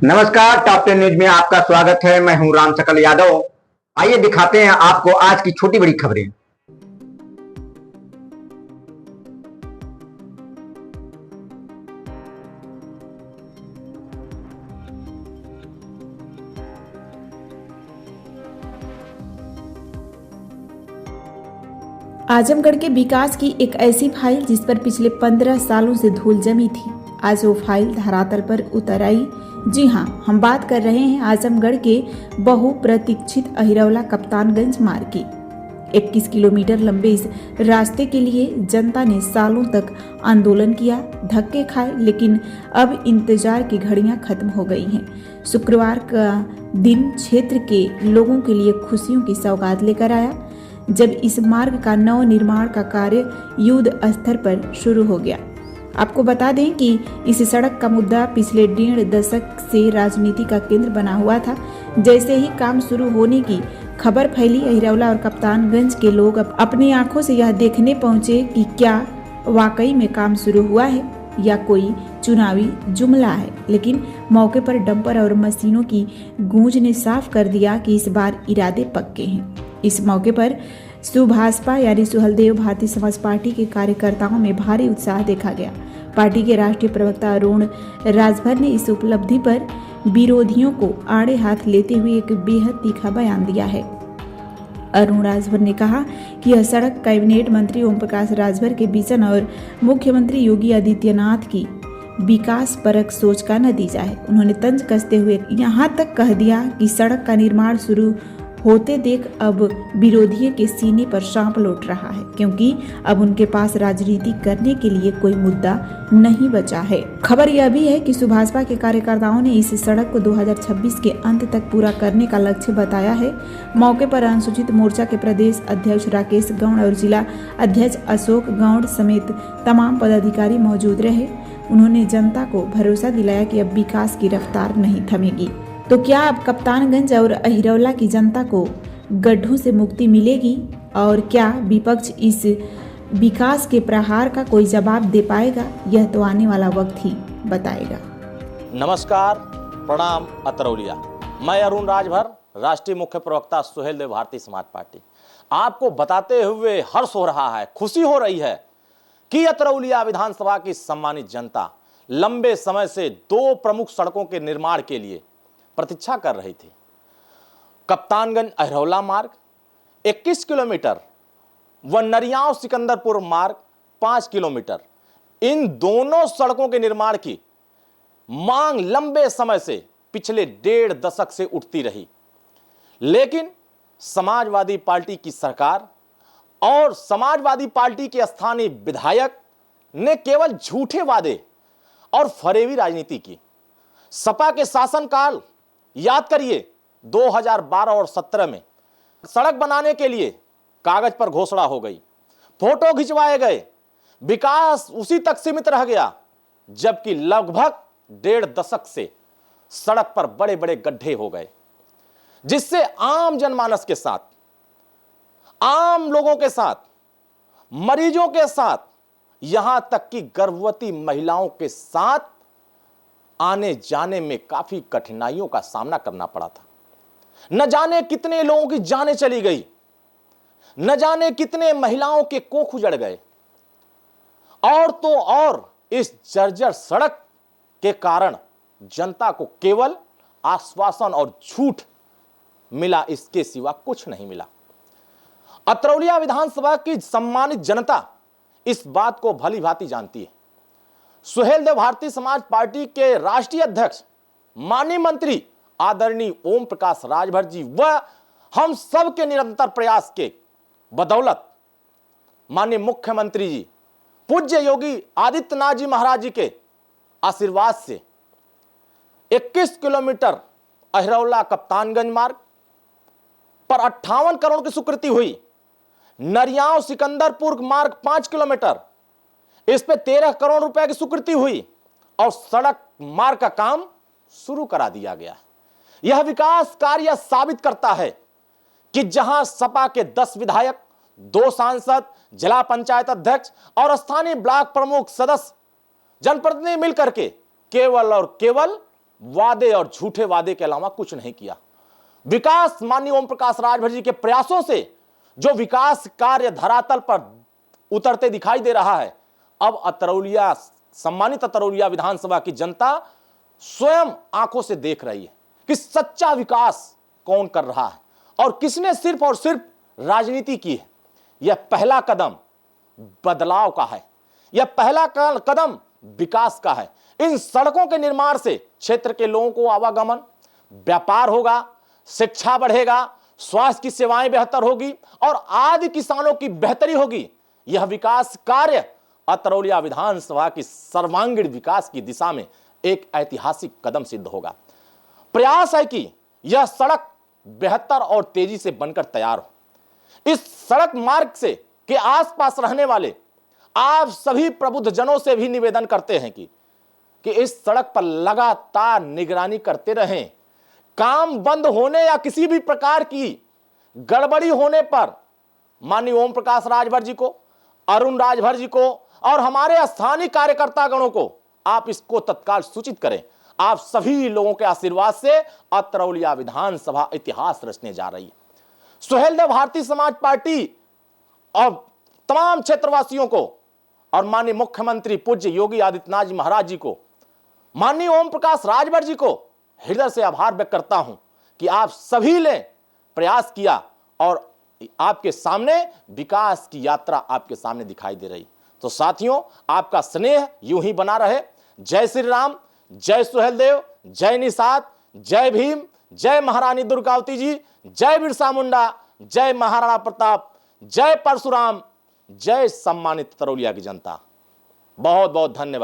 नमस्कार, top 10 news में आपका स्वागत है। मैं हूं राम सकल यादव। आइए दिखाते हैं आपको आज की छोटी बड़ी खबरें। आजमगढ़ के विकास की एक ऐसी फाइल जिस पर पिछले 15 सालों से धूल जमी थी, आज वो फाइल धरातल पर उतर आई। जी हां, हम बात कर रहे हैं आजमगढ़ के बहुप्रतीक्षित अहिरौला कप्तानगंज मार्ग की। 21 किलोमीटर लंबे इस रास्ते के लिए जनता ने सालों तक आंदोलन किया, धक्के खाए, लेकिन अब इंतजार की घड़ियां खत्म हो गई हैं। शुक्रवार का दिन क्षेत्र के लोगों के लिए खुशियों की सौगात लेकर आया, जब इस मार्ग का नव निर्माण का कार्य युद्ध स्तर पर शुरू हो गया। आपको बता दें कि इस सड़क का मुद्दा पिछले 1.5 दशक से राजनीति का केंद्र बना हुआ था। जैसे ही काम शुरू होने की खबर फैली, अहिरौला और कप्तानगंज के लोग अपनी आंखों से यह देखने पहुंचे कि क्या वाकई में काम शुरू हुआ है या कोई चुनावी जुमला है। लेकिन मौके पर डंपर और मशीनों की गूंज ने साफ कर दिया कि इस बार इरादे पक्के हैं। इस मौके पर सुभाषपा यानी सुहलदेव भारतीय समाज पार्टी के कार्यकर्ताओं में भारी उत्साह देखा गया। पार्टी के राष्ट्रीय प्रवक्ता अरुण राजभर ने इस उपलब्धि पर विरोधियों को आड़े हाथ लेते हुए एक बेहद तीखा बयान दिया है। अरुण राजभर ने कहा कि यह सड़क कैबिनेट मंत्री ओम प्रकाश राजभर के विजन और मुख्यमंत्री योगी आदित्यनाथ की विकास परक सोच का नतीजा है। उन्होंने तंज कसते हुए यहाँ तक कह दिया कि सड़क का निर्माण शुरू होते देख अब विरोधियों के सीने पर सांप लौट रहा है, क्योंकि अब उनके पास राजनीति करने के लिए कोई मुद्दा नहीं बचा है। खबर यह भी है कि सुभाषपा के कार्यकर्ताओं ने इस सड़क को 2026 के अंत तक पूरा करने का लक्ष्य बताया है। मौके पर अनुसूचित मोर्चा के प्रदेश अध्यक्ष राकेश गौड़ और जिला अध्यक्ष अशोक गौड़ समेत तमाम पदाधिकारी मौजूद रहे। उन्होंने जनता को भरोसा दिलाया कि अब विकास की रफ्तार नहीं थमेगी। तो क्या अब कप्तानगंज और अहिरौला की जनता को गड्ढों से मुक्ति मिलेगी, और क्या विपक्ष इस विकास के प्रहार का कोई जवाब दे पाएगा? यह तो आने वाला वक्त ही बताएगा। नमस्कार, प्रणाम अतरौलिया। मैं अरुण राजभर, राष्ट्रीय मुख्य प्रवक्ता सुहेलदेव भारतीय समाज पार्टी। आपको बताते हुए हर्ष हो रहा है, खुशी हो रही है कि अतरौलिया विधानसभा की सम्मानित जनता लंबे समय से 2 प्रमुख सड़कों के निर्माण के लिए प्रतीक्षा कर रही थी। कप्तानगंज अहिरौला मार्ग 21 किलोमीटर व नरियाव सिकंदरपुर मार्ग 5 किलोमीटर, इन दोनों सड़कों के निर्माण की मांग लंबे समय से पिछले 1.5 दशक से उठती रही, लेकिन समाजवादी पार्टी की सरकार और समाजवादी पार्टी के स्थानीय विधायक ने केवल झूठे वादे और फरेबी राजनीति की। सपा के शासनकाल याद करिए, 2012 और 17 में सड़क बनाने के लिए कागज पर घोषणा हो गई, फोटो खिंचवाए गए, विकास उसी तक सीमित रह गया, जबकि लगभग 1.5 दशक से सड़क पर बड़े बड़े गड्ढे हो गए, जिससे आम जनमानस के साथ, आम लोगों के साथ, मरीजों के साथ, यहां तक कि गर्भवती महिलाओं के साथ आने जाने में काफी कठिनाइयों का सामना करना पड़ा था। न जाने कितने लोगों की जानें चली गई, न जाने कितने महिलाओं के कोख उजड़ गए, और तो और इस जर्जर सड़क के कारण जनता को केवल आश्वासन और झूठ मिला, इसके सिवा कुछ नहीं मिला। अतरौलिया विधानसभा की सम्मानित जनता इस बात को भली भांति जानती है। सुहेलदेव भारतीय समाज पार्टी के राष्ट्रीय अध्यक्ष माननीय मंत्री आदरणीय ओम प्रकाश राजभर जी व हम सब के निरंतर प्रयास के बदौलत माननीय मुख्यमंत्री जी पूज्य योगी आदित्यनाथ जी महाराज जी के आशीर्वाद से 21 किलोमीटर अहिरौला कप्तानगंज मार्ग पर 58 करोड़ की स्वीकृति हुई। नरियाव सिकंदरपुर मार्ग 5 किलोमीटर, इस पे 13 करोड़ रुपए की स्वीकृति हुई और सड़क मार्ग का काम शुरू करा दिया गया। यह विकास कार्य साबित करता है कि जहां सपा के 10 विधायक, 2 सांसद, जिला पंचायत अध्यक्ष और स्थानीय ब्लॉक प्रमुख सदस्य जनप्रतिनिधि मिलकर के केवल और केवल वादे और झूठे वादे के अलावा कुछ नहीं किया। विकास माननीय ओम प्रकाश राजभर जी के प्रयासों से जो विकास कार्य धरातल पर उतरते दिखाई दे रहा है, अब अतरौलिया, सम्मानित अतरौलिया विधानसभा की जनता स्वयं आंखों से देख रही है कि सच्चा विकास कौन कर रहा है और किसने सिर्फ और सिर्फ राजनीति की है। यह पहला कदम बदलाव का है, यह पहला कदम विकास का है। इन सड़कों के निर्माण से क्षेत्र के लोगों को आवागमन, व्यापार होगा, शिक्षा बढ़ेगा, स्वास्थ्य की सेवाएं बेहतर होगी और आदि किसानों की बेहतरी होगी। यह विकास कार्य अतरौलिया विधानसभा की सर्वांगीण विकास की दिशा में एक ऐतिहासिक कदम सिद्ध होगा। प्रयास है कि यह सड़क बेहतर और तेजी से बनकर तैयार हो। इस सड़क मार्ग से के आसपास रहने वाले आप सभी प्रबुद्ध जनों से भी निवेदन करते हैं कि इस सड़क पर लगातार निगरानी करते रहें। काम बंद होने या किसी भी प्रकार की गड़बड़ी होने पर माननीय ओम प्रकाश राजभर जी को, अरुण राजभर जी को और हमारे स्थानीय कार्यकर्ता गणों को आप इसको तत्काल सूचित करें। आप सभी लोगों के आशीर्वाद से अतरौलिया विधानसभा इतिहास रचने जा रही है। सुहेलदेव भारतीय समाज पार्टी और तमाम क्षेत्रवासियों को और माननीय मुख्यमंत्री पूज्य योगी आदित्यनाथ जी महाराज जी को, माननीय ओम प्रकाश राजभर जी को हृदय से आभार व्यक्त करता हूं कि आप सभी ने प्रयास किया और आपके सामने विकास की यात्रा आपके सामने दिखाई दे रही। तो साथियों, आपका स्नेह यूं ही बना रहे। जय श्री राम, जय सुहेलदेव, जय निषाद, जय भीम, जय महारानी दुर्गावती जी, जय बिरसा मुंडा, जय महाराणा प्रताप, जय परशुराम, जय सम्मानित तरौलिया की जनता। बहुत बहुत धन्यवाद।